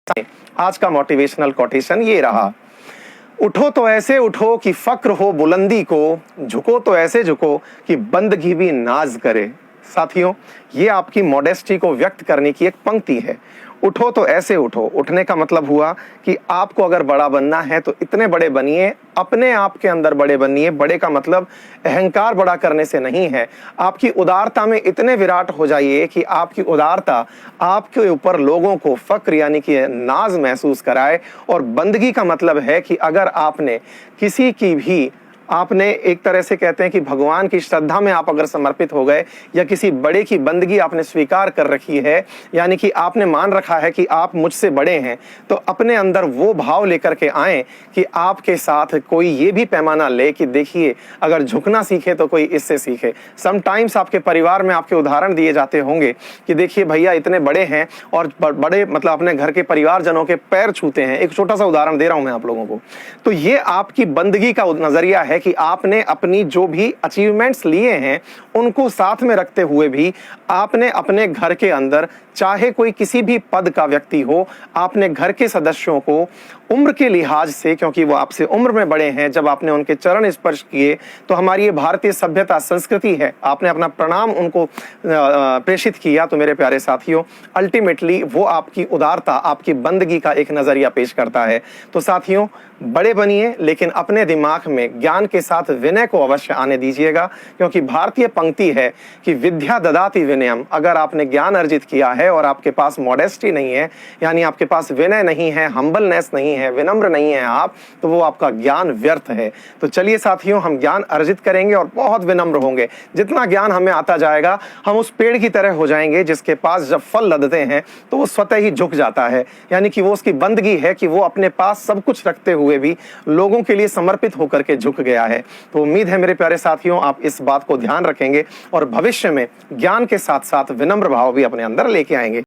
आज का motivational quotation ये रहा, उठो तो ऐसे उठो कि फक्र हो बुलंदी को, झुको तो ऐसे झुको कि बंदगी भी नाज करे। साथियों, ये आपकी मॉडेस्टी को व्यक्त करने की एक पंक्ति है। उठो तो ऐसे उठो, उठने का मतलब हुआ कि आपको अगर बड़ा बनना है तो इतने बड़े बनिए, अपने आप के अंदर बड़े बनिए। बड़े का मतलब अहंकार बड़ा करने से नहीं है, आपकी उदारता में इतने विराट हो जाइए कि आपकी उदारता आपके ऊपर लोगों को फक्र यानी कि नाज महसूस कराए। और बंदगी का मतलब है कि अगर आपने किसी की भी, आपने एक तरह से कहते हैं कि भगवान की श्रद्धा में आप अगर समर्पित हो गए या किसी बड़े की बंदगी आपने स्वीकार कर रखी है, यानी कि आपने मान रखा है कि आप मुझसे बड़े हैं, तो अपने अंदर वो भाव लेकर के आए कि आपके साथ कोई ये भी पैमाना ले कि देखिए अगर झुकना सीखे तो कोई इससे सीखे। समटाइम्स आपके परिवार में आपके उदाहरण दिए जाते होंगे कि देखिए भैया इतने बड़े हैं और बड़े मतलब अपने घर के परिवारजनों के पैर छूते हैं। एक छोटा सा उदाहरण दे रहा हूं मैं आप लोगों को। तो ये आपकी बंदगी का नजरिया है कि आपने अपनी जो भी अचीवमेंट्स लिए हैं उनको साथ में रखते हुए भी आपने अपने घर के अंदर, चाहे कोई किसी भी पद का व्यक्ति हो, आपने घर के सदस्यों को उम्र के लिहाज से, क्योंकि वो आपसे उम्र में बड़े हैं, जब आपने उनके चरण स्पर्श किए तो हमारी ये भारतीय सभ्यता संस्कृति है, आपने अपना प्रणाम उनको प्रेषित किया। तो मेरे प्यारे साथियों, अल्टीमेटली वो आपकी उदारता, आपकी बंदगी का एक नजरिया पेश करता है। तो साथियों, बड़े बनिए लेकिन अपने दिमाग में ज्ञान के साथ विनय को अवश्य आने दीजिएगा, क्योंकि भारतीय पंक्ति है कि विद्या ददाति विनयम। अगर आपने ज्ञान अर्जित किया है और आपके पास मॉडेस्टी नहीं है, यानी आपके पास विनय नहीं है, हम्बलनेस नहीं है, विनम्र नहीं है आप, तो वो आपका ज्ञान व्यर्थ है। तो चलिए साथियों, हम ज्ञान अर्जित करेंगे और बहुत विनम्र होंगे। जितना ज्ञान हमें आता जाएगा हम उस पेड़ की तरह हो जाएंगे जिसके पास जब फल लदते हैं तो वो स्वतः ही झुक जाता है, यानी कि वो उसकी बंदगी है कि वो अपने पास सब कुछ रखते हुए भी लोगों के लिए समर्पित होकर के झुक गया है। तो उम्मीद है मेरे प्यारे साथियों आप इस बात को ध्यान रखेंगे और भविष्य में ज्ञान के साथ साथ विनम्र भाव भी अपने अंदर लेके आएंगे।